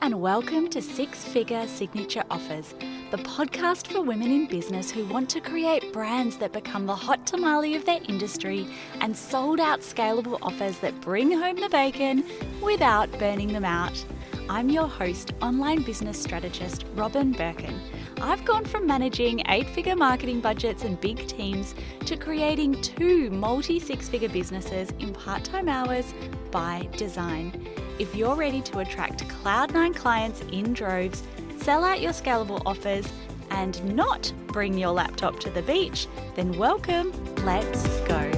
and welcome to Six Figure Signature Offers, the podcast for women in business who want to create brands that become the hot tamale of their industry and sold out scalable offers that bring home the bacon without burning them out. I'm your host, online business strategist Robin Birkin. I've gone from managing 8-figure marketing budgets and big teams to creating 2 multi-6-figure businesses in part-time hours by design. If you're ready to attract Cloud9 clients in droves, sell out your scalable offers, and not bring your laptop to the beach, then welcome, let's go.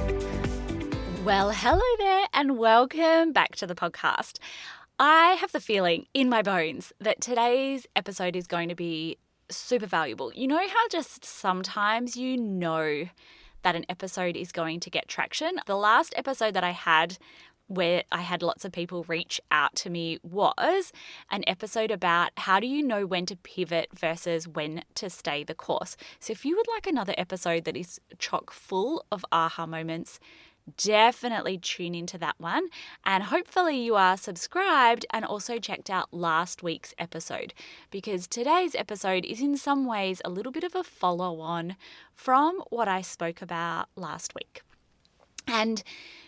Well, hello there and welcome back to the podcast. I have the feeling in my bones that today's episode is going to be super valuable. You know how just sometimes you know that an episode is going to get traction? The last episode that I had where I had lots of people reach out to me was an episode about how do you know when to pivot versus when to stay the course. So if you would like another episode that is chock full of aha moments, definitely tune into that one. And hopefully you are subscribed and also checked out last week's episode, because today's episode is in some ways a little bit of a follow-on from what I spoke about last week. And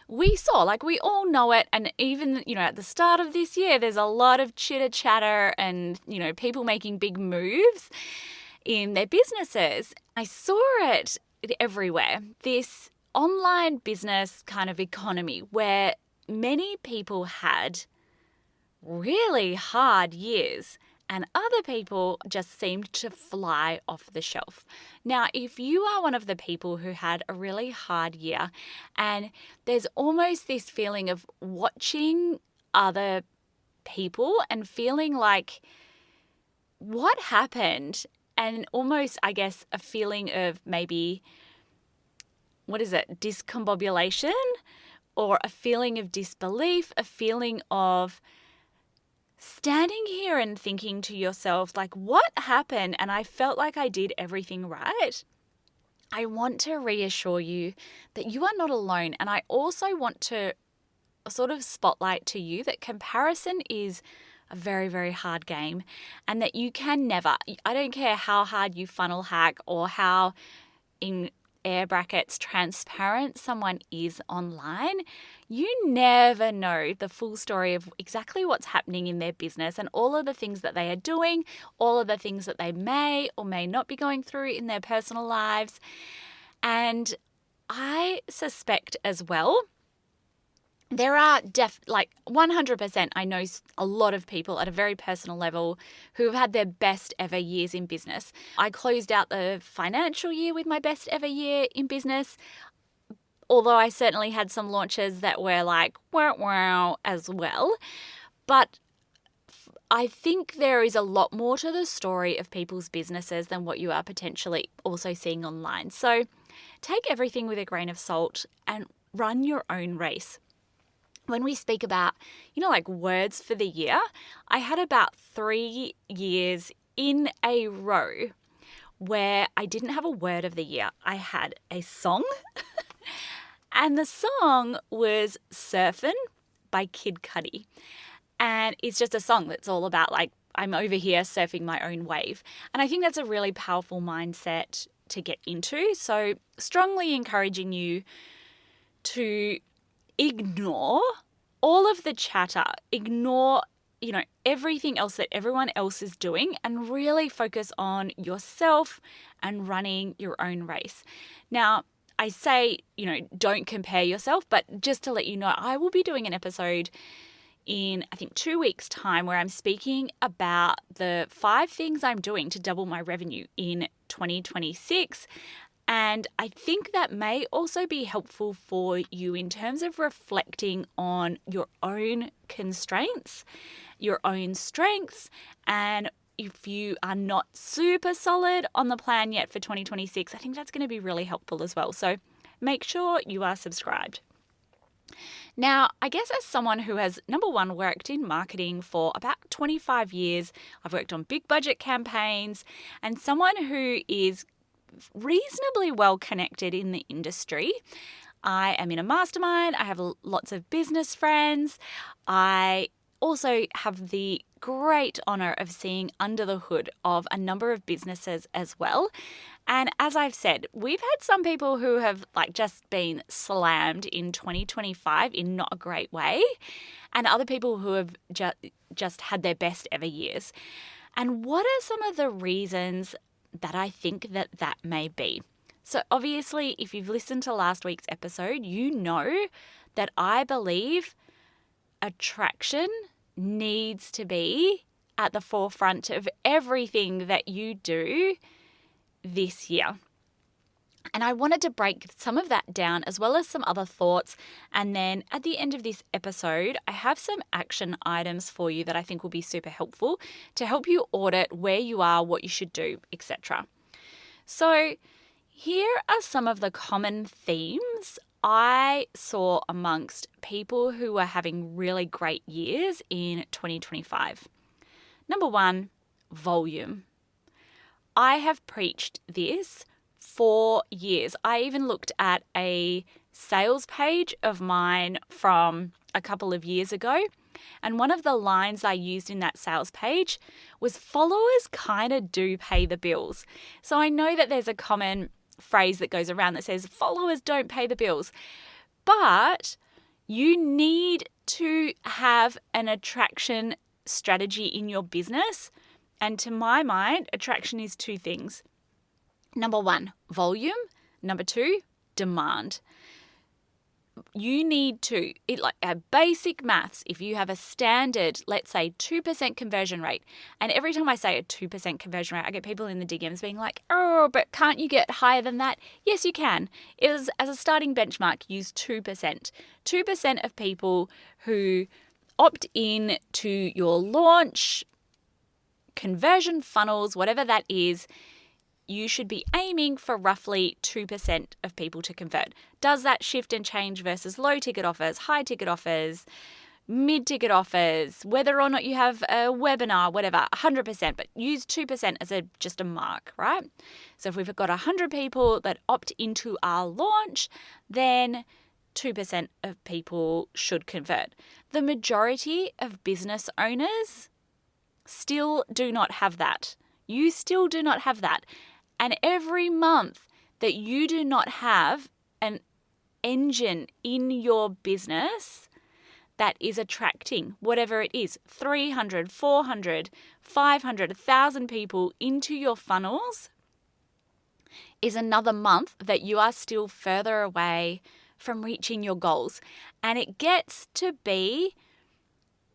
we saw, we all know it, and even, at the start of this year, there's a lot of chitter-chatter and, people making big moves in their businesses. I saw it everywhere, this online business kind of economy where many people had really hard years and other people just seemed to fly off the shelf. Now, if you are one of the people who had a really hard year and there's almost this feeling of watching other people and feeling like, what happened? And almost, I guess, a feeling of maybe, discombobulation, or a feeling of disbelief, a feeling of standing here and thinking to yourself, what happened? And I felt like I did everything right. I want to reassure you that you are not alone. And I also want to sort of spotlight to you that comparison is a very, very hard game, and that you can never, I don't care how hard you funnel hack or how in air brackets transparent someone is online, you never know the full story of exactly what's happening in their business and all of the things that they are doing, all of the things that they may or may not be going through in their personal lives. And I suspect as well, there are 100%, I know a lot of people at a very personal level who have had their best ever years in business. I closed out the financial year with my best ever year in business, although I certainly had some launches that were wow as well. But I think there is a lot more to the story of people's businesses than what you are potentially also seeing online. So take everything with a grain of salt and run your own race. When we speak about, words for the year, I had about 3 years in a row where I didn't have a word of the year. I had a song, and the song was Surfin' by Kid Cudi. And it's just a song that's all about, I'm over here surfing my own wave. And I think that's a really powerful mindset to get into. So strongly encouraging you to ignore all of the chatter, ignore, everything else that everyone else is doing, and really focus on yourself and running your own race. Now, I say, don't compare yourself, but just to let you know, I will be doing an episode in, 2 weeks' time where I'm speaking about the 5 things I'm doing to double my revenue in 2026. And I think that may also be helpful for you in terms of reflecting on your own constraints, your own strengths, and if you are not super solid on the plan yet for 2026, I think that's going to be really helpful as well. So make sure you are subscribed. Now, I guess as someone who has, number one, worked in marketing for about 25 years, I've worked on big budget campaigns, and someone who is reasonably well connected in the industry. I am in a mastermind. I have lots of business friends. I also have the great honor of seeing under the hood of a number of businesses as well. And as I've said, we've had some people who have just been slammed in 2025 in not a great way, and other people who have just had their best ever years. And what are some of the reasons that I think that may be? So obviously, if you've listened to last week's episode, you know that I believe attraction needs to be at the forefront of everything that you do this year. And I wanted to break some of that down as well as some other thoughts. And then at the end of this episode, I have some action items for you that I think will be super helpful to help you audit where you are, what you should do, etc. So here are some of the common themes I saw amongst people who were having really great years in 2025. Number one, volume. I have preached this for years. I even looked at a sales page of mine from a couple of years ago, and one of the lines I used in that sales page was followers kind of do pay the bills. So I know that there's a common phrase that goes around that says followers don't pay the bills, but you need to have an attraction strategy in your business. And to my mind, attraction is two things. Number one, volume. Number two, demand. You need to, basic maths, if you have a standard, let's say 2% conversion rate, and every time I say a 2% conversion rate, I get people in the DMs being like, oh, but can't you get higher than that? Yes, you can. As a starting benchmark, use 2%. 2% of people who opt in to your launch, conversion funnels, whatever that is, you should be aiming for roughly 2% of people to convert. Does that shift and change versus low ticket offers, high ticket offers, mid ticket offers, whether or not you have a webinar, whatever, 100%, but use 2% as just a mark, right? So if we've got 100 people that opt into our launch, then 2% of people should convert. The majority of business owners still do not have that. You still do not have that. And every month that you do not have an engine in your business that is attracting whatever it is, 300, 400, 500, 1,000 people into your funnels, is another month that you are still further away from reaching your goals. And it gets to be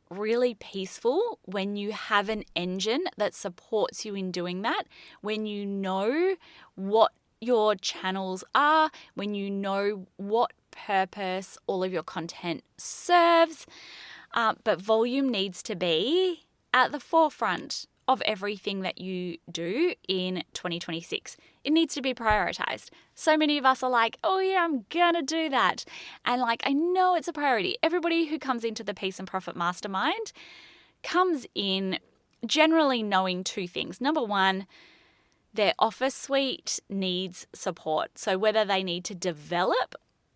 really peaceful when you have an engine that supports you in doing that, when you know what your channels are, when you know what purpose all of your content serves. But volume needs to be at the forefront of everything that you do in 2026. It needs to be prioritized. So many of us are like, oh yeah, I'm gonna do that. And I know it's a priority. Everybody who comes into the Peace and Profit Mastermind comes in generally knowing two things. Number one, their offer suite needs support. So whether they need to develop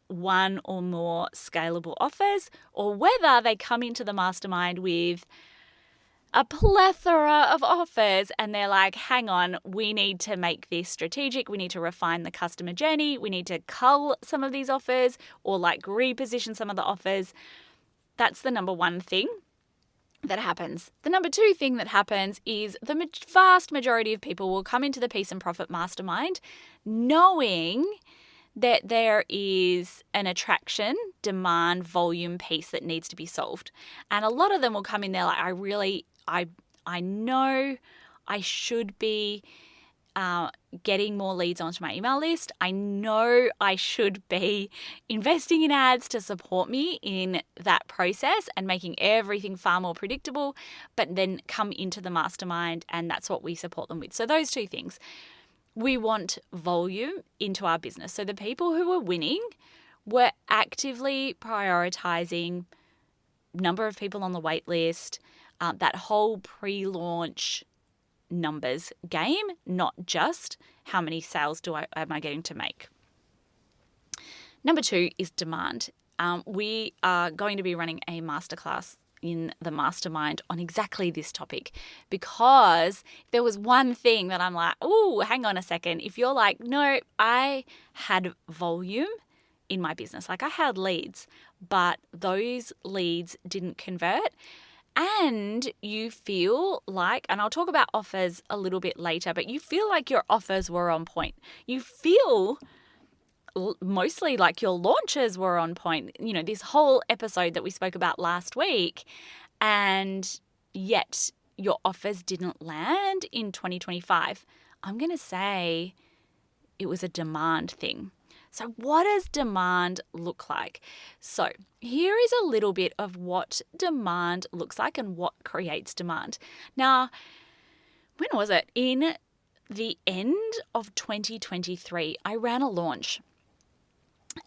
one or more scalable offers, or whether they come into the mastermind with a plethora of offers and they're like, hang on, we need to make this strategic. We need to refine the customer journey. We need to cull some of these offers or reposition some of the offers. That's the number one thing that happens. The number two thing that happens is the vast majority of people will come into the Peace and Profit Mastermind knowing that there is an attraction, demand, volume piece that needs to be solved. And a lot of them will come in there like, I know I should be getting more leads onto my email list. I know I should be investing in ads to support me in that process and making everything far more predictable, but then come into the mastermind and that's what we support them with. So those two things. We want volume into our business. So the people who are winning were actively prioritizing number of people on the wait list, that whole pre-launch numbers game, not just how many sales am I getting to make. Number two is demand. We are going to be running a masterclass in the mastermind on exactly this topic, because there was one thing that I'm like, oh, hang on a second. If you're like, no, I had volume in my business, like I had leads, but those leads didn't convert, and you feel like, and I'll talk about offers a little bit later, but you feel like your offers were on point. You feel mostly like your launches were on point, this whole episode that we spoke about last week, and yet your offers didn't land in 2025. I'm going to say it was a demand thing. So what does demand look like? So here is a little bit of what demand looks like and what creates demand. Now, when was it? In the end of 2023, I ran a launch.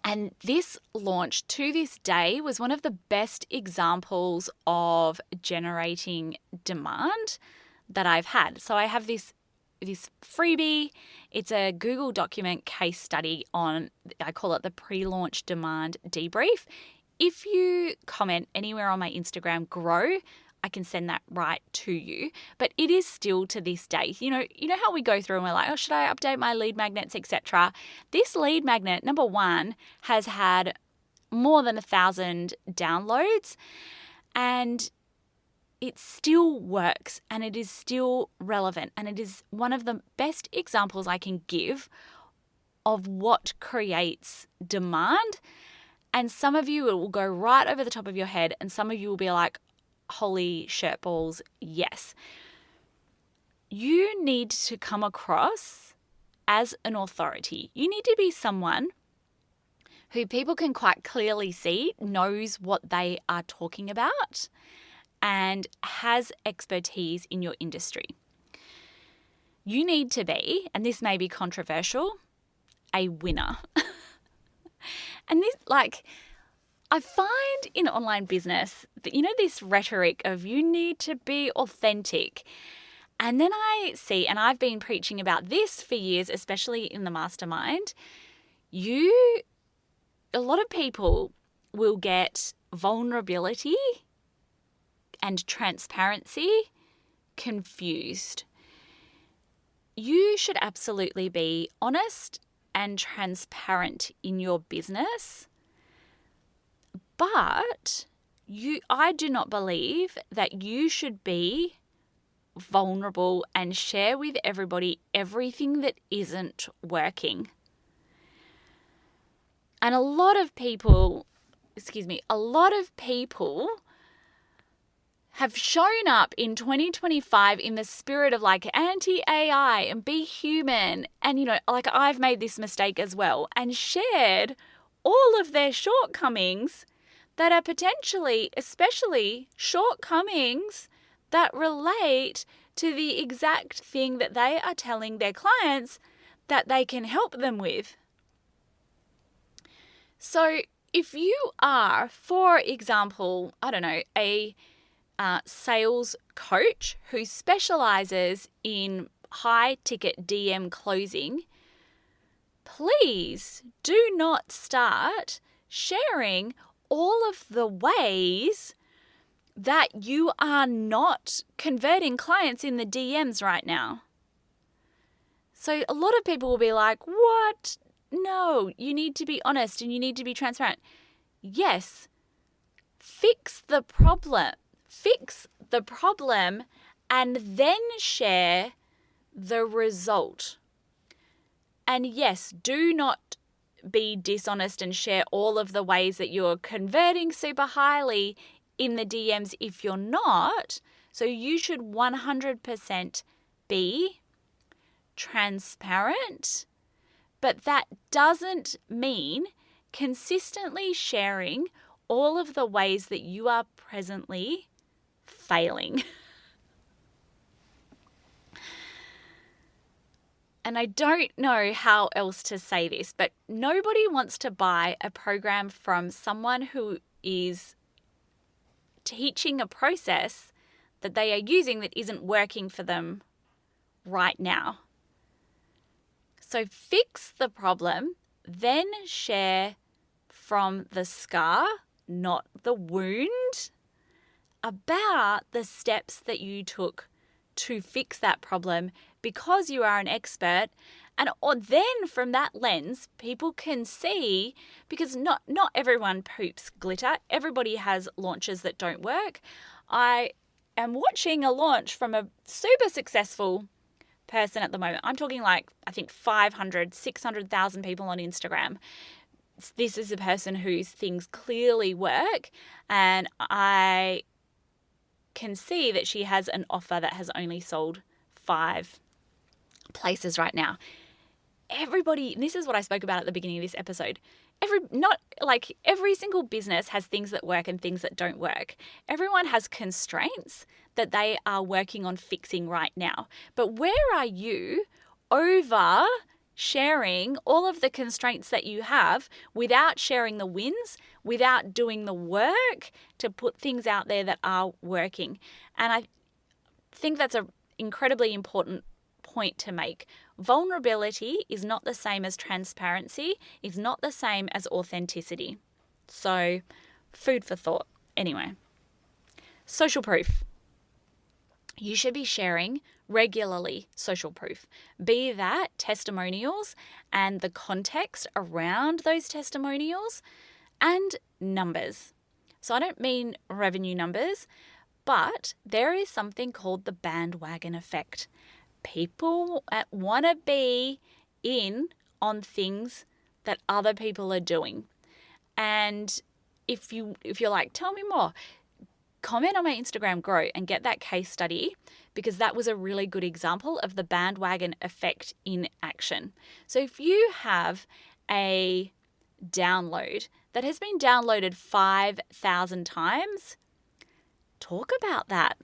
And this launch to this day was one of the best examples of generating demand that I've had. So I have this freebie. It's a Google document case study on, I call it the pre-launch demand debrief. If you comment anywhere on my Instagram, grow, I can send that right to you. But it is still to this day. You know how we go through and we're like, oh, should I update my lead magnets, etc. This lead magnet, number one, has had more than 1,000 downloads, and it still works, and it is still relevant, and it is one of the best examples I can give of what creates demand. And some of you, it will go right over the top of your head, and some of you will be like, holy shirt balls, yes. You need to come across as an authority. You need to be someone who people can quite clearly see knows what they are talking about and has expertise in your industry. You need to be, and this may be controversial, a winner. And this, I find in online business that, this rhetoric of you need to be authentic. And then I see, and I've been preaching about this for years, especially in the mastermind, a lot of people will get vulnerability and transparency confused. You should absolutely be honest and transparent in your business. But I do not believe that you should be vulnerable and share with everybody everything that isn't working. And a lot of people have shown up in 2025 in the spirit of anti-AI and be human. And, I've made this mistake as well and shared all of their shortcomings that are potentially, especially shortcomings that relate to the exact thing that they are telling their clients that they can help them with. So if you are, for example, a sales coach who specializes in high ticket DM closing, please do not start sharing all of the ways that you are not converting clients in the DMs right now. So a lot of people will be like, what? No, you need to be honest and you need to be transparent. Yes, fix the problem and then share the result. And yes, do not be dishonest and share all of the ways that you're converting super highly in the DMs if you're not. So you should 100% be transparent, but that doesn't mean consistently sharing all of the ways that you are presently failing. And I don't know how else to say this, but nobody wants to buy a program from someone who is teaching a process that they are using that isn't working for them right now. So fix the problem, then share from the scar, not the wound. about the steps that you took to fix that problem because you are an expert. And or then from that lens, people can see, because not everyone poops glitter. Everybody has launches that don't work. I am watching a launch from a super successful person at the moment. I'm talking like, I think 500, 600,000 people on Instagram. This is a person whose things clearly work, and I can see that she has an offer that has only sold 5 places right now. Everybody, this is what I spoke about at the beginning of this episode. Every single business has things that work and things that don't work. Everyone has constraints that they are working on fixing right now. But where are you over sharing all of the constraints that you have without sharing the wins, without doing the work to put things out there that are working? And I think that's an incredibly important point to make. Vulnerability is not the same as transparency, is not the same as authenticity. So, food for thought. Anyway, social proof. You should be sharing regularly social proof, be that testimonials and the context around those testimonials and numbers. So I don't mean revenue numbers, but there is something called the bandwagon effect. People want to be in on things that other people are doing. And if you're like, tell me more, comment on my Instagram, grow, and get that case study, because that was a really good example of the bandwagon effect in action. So if you have a download that has been downloaded 5,000 times, talk about that,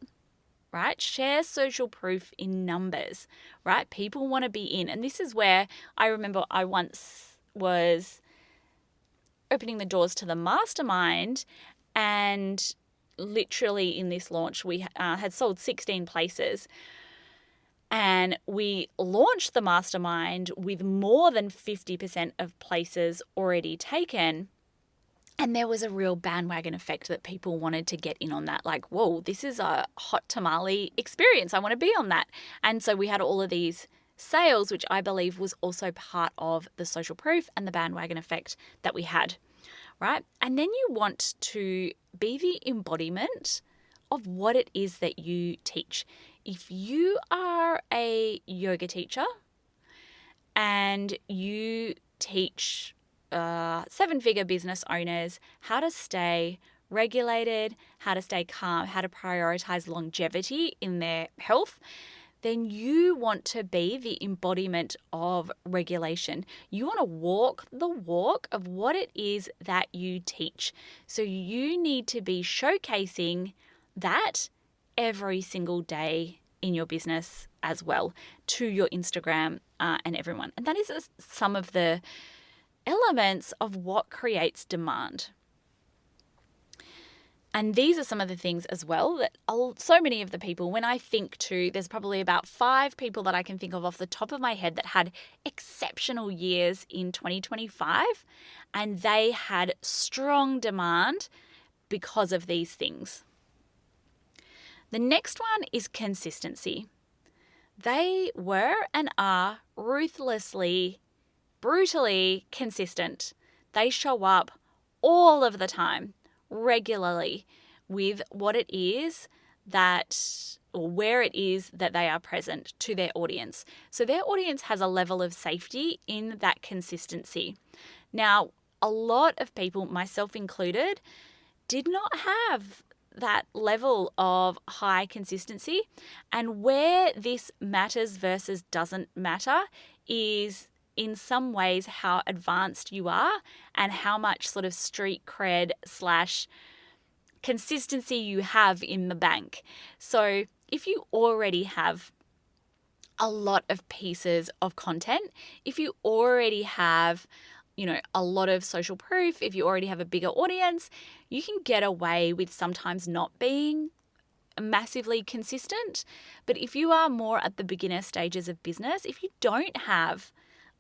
right? Share social proof in numbers, right? People want to be in. And this is where I remember I once was opening the doors to the mastermind, and literally in this launch, we had sold 16 places, and we launched the mastermind with more than 50% of places already taken. And there was a real bandwagon effect that people wanted to get in on that. Like, whoa, this is a hot tamale experience. I want to be on that. And so we had all of these sales, which I believe was also part of the social proof and the bandwagon effect that we had, right? And then you want to be the embodiment of what it is that you teach. If you are a yoga teacher and you teach 7-figure business owners how to stay regulated, how to stay calm, how to prioritize longevity in their health, then you want to be the embodiment of regulation. You want to walk the walk of what it is that you teach. So you need to be showcasing that every single day in your business as well to your Instagram and everyone. And that is some of the elements of what creates demand. And these are some of the things as well that so many of the people, when I think to, there's probably about 5 people that I can think of off the top of my head that had exceptional years in 2025, and they had strong demand because of these things. The next one is consistency. They were and are ruthlessly, brutally consistent. They show up all of the time, regularly, with what it is that, or where it is that they are present to their audience. So their audience has a level of safety in that consistency. Now, a lot of people, myself included, did not have that level of high consistency. And where this matters versus doesn't matter is in some ways how advanced you are and how much sort of street cred / consistency you have in the bank. So if you already have a lot of pieces of content, if you already have, a lot of social proof, if you already have a bigger audience, you can get away with sometimes not being massively consistent. But if you are more at the beginner stages of business, if you don't have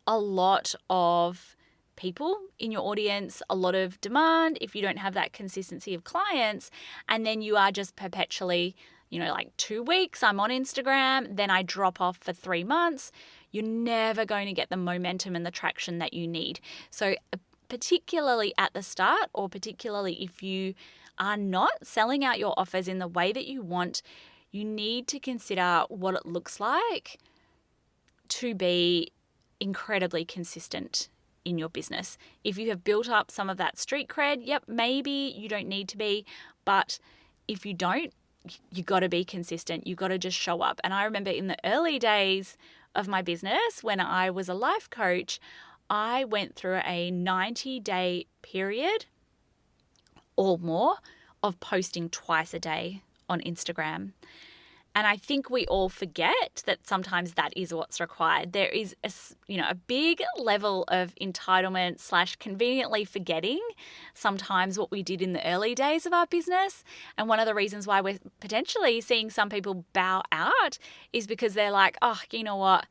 a lot of people in your audience, a lot of demand, if you don't have that consistency of clients, and then you are just perpetually, like 2 weeks, I'm on Instagram, then I drop off for 3 months, you're never going to get the momentum and the traction that you need. So particularly at the start, or particularly if you are not selling out your offers in the way that you want, you need to consider what it looks like to be incredibly consistent in your business. If you have built up some of that street cred, yep, maybe you don't need to be, but if you don't, you got to be consistent. You got to just show up. And I remember in the early days of my business, when I was a life coach, I went through a 90-day period or more of posting twice a day on Instagram. And I think we all forget that sometimes that is what's required. There is a big level of entitlement / conveniently forgetting sometimes what we did in the early days of our business. And one of the reasons why we're potentially seeing some people bow out is because they're like, oh, you know what?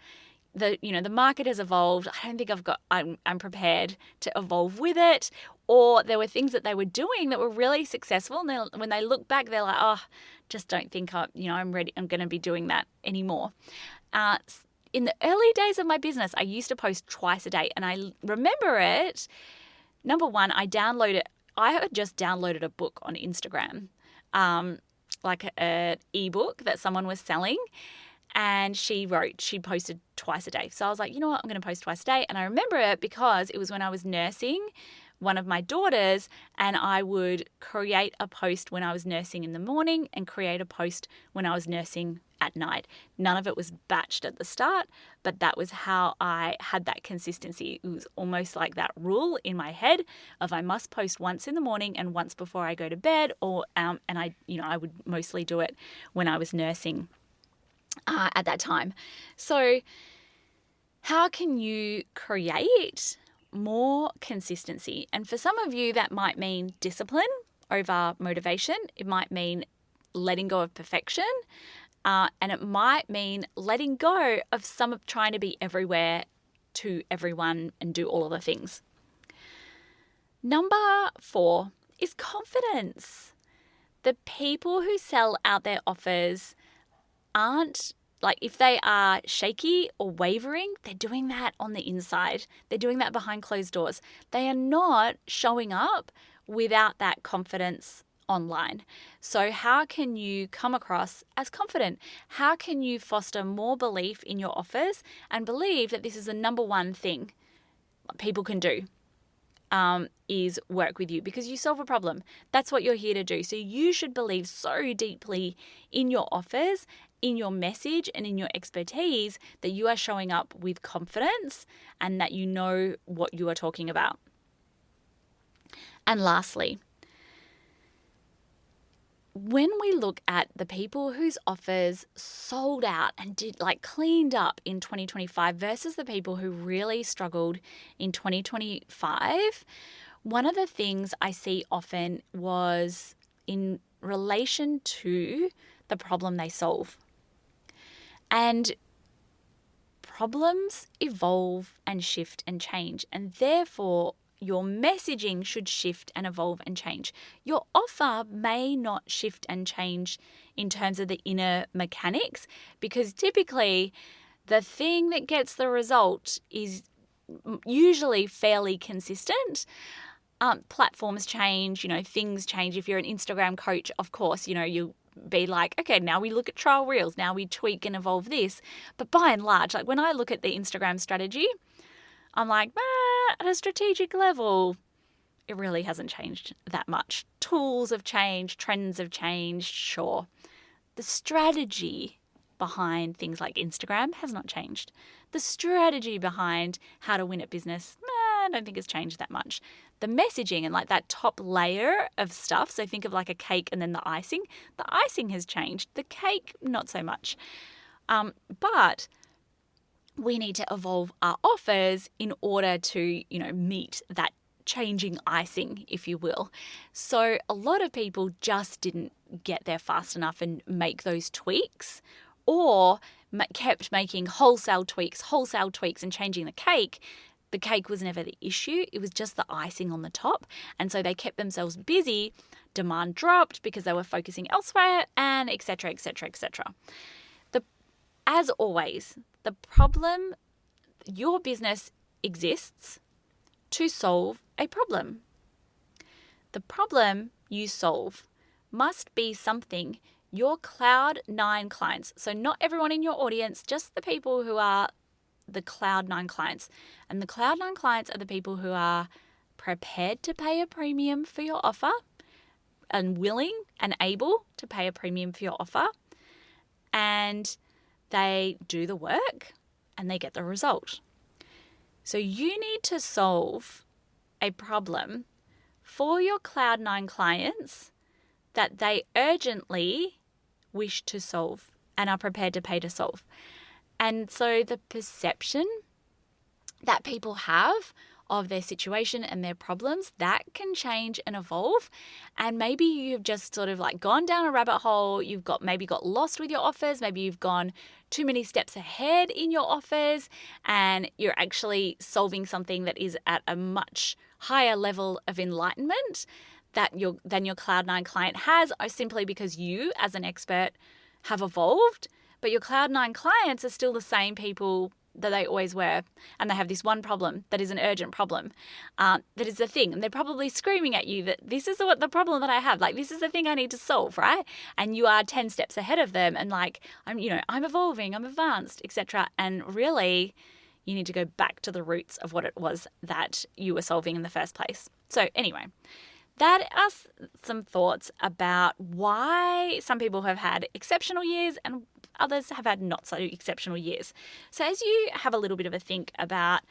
The market has evolved. I don't think I'm prepared to evolve with it. Or there were things that they were doing that were really successful. And when they look back, they're like, oh, just don't think I'm ready. I'm going to be doing that anymore. In the early days of my business, I used to post twice a day. And I remember it. Number one, I had just downloaded a book on Instagram, like an ebook that someone was selling. And she posted twice a day. So I was like, you know what, I'm going to post twice a day. And I remember it because it was when I was nursing one of my daughters, and I would create a post when I was nursing in the morning and create a post when I was nursing at night. None of it was batched at the start, but that was how I had that consistency. It was almost like that rule in my head of I must post once in the morning and once before I go to bed, and I would mostly do it when I was nursing at that time. So how can you create more consistency? And for some of you, that might mean discipline over motivation. It might mean letting go of perfection. And it might mean letting go of some of trying to be everywhere to everyone and do all of the things. Number 4 is confidence. The people who sell out their offers aren't, like, if they are shaky or wavering, they're doing that on the inside. They're doing that behind closed doors. They are not showing up without that confidence online. So how can you come across as confident? How can you foster more belief in your offers and believe that this is the number one thing people can do? Is work with you because you solve a problem. That's what you're here to do. So you should believe so deeply in your offers, in your message, and in your expertise that you are showing up with confidence and that you know what you are talking about. And lastly, when we look at the people whose offers sold out and cleaned up in 2025 versus the people who really struggled in 2025, one of the things I see often was in relation to the problem they solve. And problems evolve and shift and change, and therefore your messaging should shift and evolve and change. Your offer may not shift and change in terms of the inner mechanics, because typically the thing that gets the result is usually fairly consistent. Platforms change, things change. If you're an Instagram coach, of course, you'll be like, okay, now we look at trial reels, now we tweak and evolve this. But by and large, like when I look at the Instagram strategy, I'm like, at a strategic level, it really hasn't changed that much. Tools have changed, trends have changed, sure. The strategy behind things like Instagram has not changed. The strategy behind how to win at business, I don't think it's changed that much. The messaging and that top layer of stuff, so think of like a cake and then the icing has changed. The cake, not so much. But we need to evolve our offers in order to, meet that changing icing, if you will. So a lot of people just didn't get there fast enough and make those tweaks, or kept making wholesale tweaks and changing the cake The cake was never the issue. It was just the icing on the top. And so they kept themselves busy. Demand dropped because they were focusing elsewhere, and et cetera, et cetera, et cetera. As always, the problem, your business exists to solve a problem. The problem you solve must be something your Cloud 9 clients, so not everyone in your audience, just the people who are the Cloud 9 clients. And the Cloud 9 clients are the people who are prepared to pay a premium for your offer and willing and able to pay a premium for your offer. And they do the work and they get the result. So you need to solve a problem for your Cloud 9 clients that they urgently wish to solve and are prepared to pay to solve. And so the perception that people have of their situation and their problems, that can change and evolve. And maybe you've just sort of like gone down a rabbit hole. You've maybe got lost with your offers. Maybe you've gone too many steps ahead in your offers, and you're actually solving something that is at a much higher level of enlightenment than your Cloud 9 client has, or simply because you as an expert have evolved. But your Cloud 9 clients are still the same people that they always were, and they have this one problem that is an urgent problem, that is the thing, and they're probably screaming at you that this is the problem that I have, like this is the thing I need to solve, right? And you are 10 steps ahead of them, and like I'm evolving, I'm advanced, etc. And really, you need to go back to the roots of what it was that you were solving in the first place. So anyway, that are some thoughts about why some people have had exceptional years and others have had not so exceptional years. So as you have a little bit of a think about,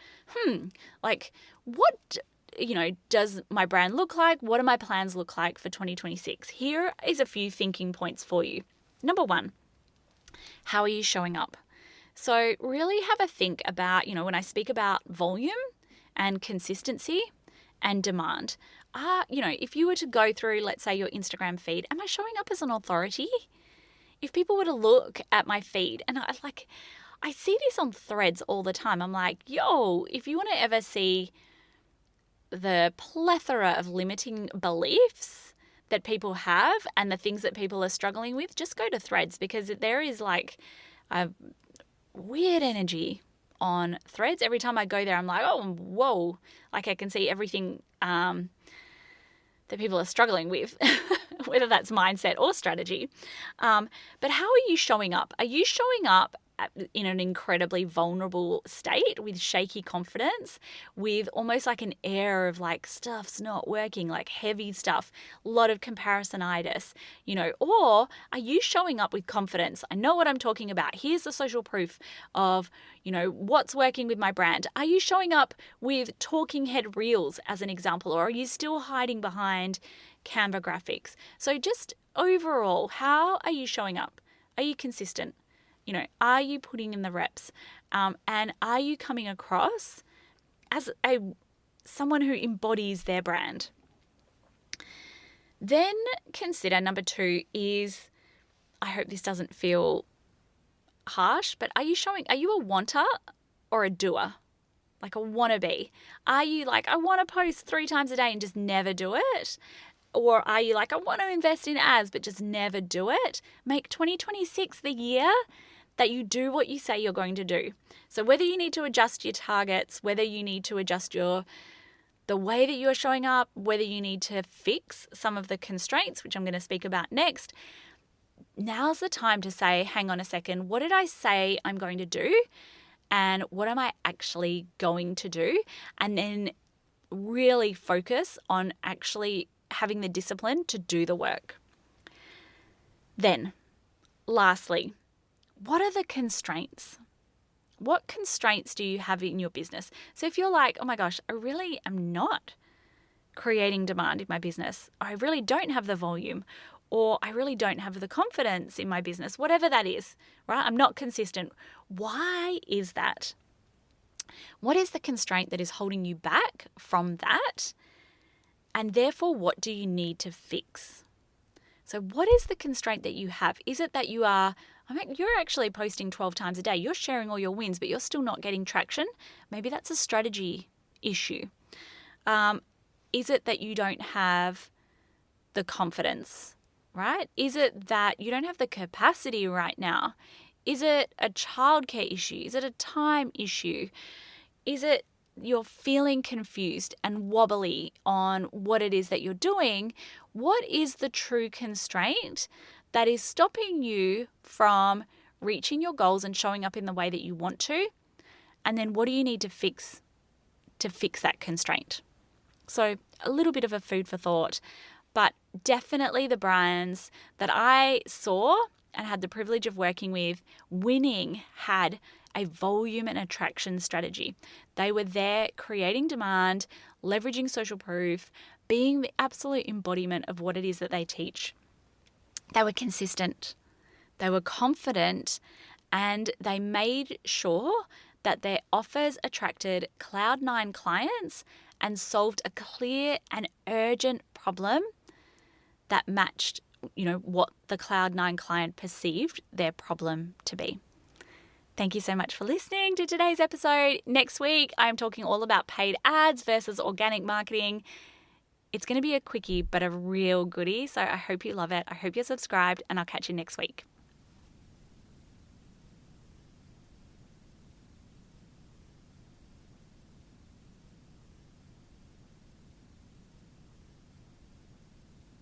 like what, does my brand look like? What do my plans look like for 2026? Here is a few thinking points for you. Number one, how are you showing up? So really have a think about, when I speak about volume and consistency and demand, if you were to go through, let's say, your Instagram feed, am I showing up as an authority? If people were to look at my feed, and I see this on Threads all the time. I'm like, if you want to ever see the plethora of limiting beliefs that people have and the things that people are struggling with, just go to Threads, because there is like a weird energy on Threads. Every time I go there, I'm like, oh, whoa, like I can see everything that people are struggling with, whether that's mindset or strategy. But how are you showing up? Are you showing up in an incredibly vulnerable state with shaky confidence, with almost like an air of like stuff's not working, like heavy stuff, a lot of comparisonitis, or are you showing up with confidence? I know what I'm talking about. Here's the social proof of, what's working with my brand. Are you showing up with talking head reels as an example, or are you still hiding behind Canva graphics? So just overall, how are you showing up? Are you consistent? Are you putting in the reps? And are you coming across as someone who embodies their brand? Then consider number 2 is, I hope this doesn't feel harsh, but are you a wanter or a doer? Like a wannabe? Are you like, I want to post 3 times a day and just never do it? Or are you like, I want to invest in ads but just never do it? Make 2026 the year that you do what you say you're going to do. So whether you need to adjust your targets, whether you need to adjust the way that you're showing up, whether you need to fix some of the constraints, which I'm going to speak about next, now's the time to say, hang on a second, what did I say I'm going to do? And what am I actually going to do? And then really focus on actually having the discipline to do the work. Then, lastly, what are the constraints? What constraints do you have in your business? So if you're like, oh my gosh, I really am not creating demand in my business, I really don't have the volume, or I really don't have the confidence in my business, whatever that is, right? I'm not consistent. Why is that? What is the constraint that is holding you back from that? And therefore, what do you need to fix? So what is the constraint that you have? Is it that you're actually posting 12 times a day, you're sharing all your wins, but you're still not getting traction? Maybe that's a strategy issue. Is it that you don't have the confidence, right? Is it that you don't have the capacity right now? Is it a childcare issue? Is it a time issue? Is it you're feeling confused and wobbly on what it is that you're doing? What is the true constraint that is stopping you from reaching your goals and showing up in the way that you want to? And then what do you need to fix that constraint? So a little bit of a food for thought, but definitely the brands that I saw and had the privilege of working with winning had a volume and attraction strategy. They were there creating demand, leveraging social proof, being the absolute embodiment of what it is that they teach. They were consistent, they were confident, and they made sure that their offers attracted Cloud 9 clients and solved a clear and urgent problem that matched, what the Cloud 9 client perceived their problem to be. Thank you so much for listening to today's episode. Next week, I'm talking all about paid ads versus organic marketing. It's going to be a quickie, but a real goodie. So I hope you love it. I hope you're subscribed, and I'll catch you next week.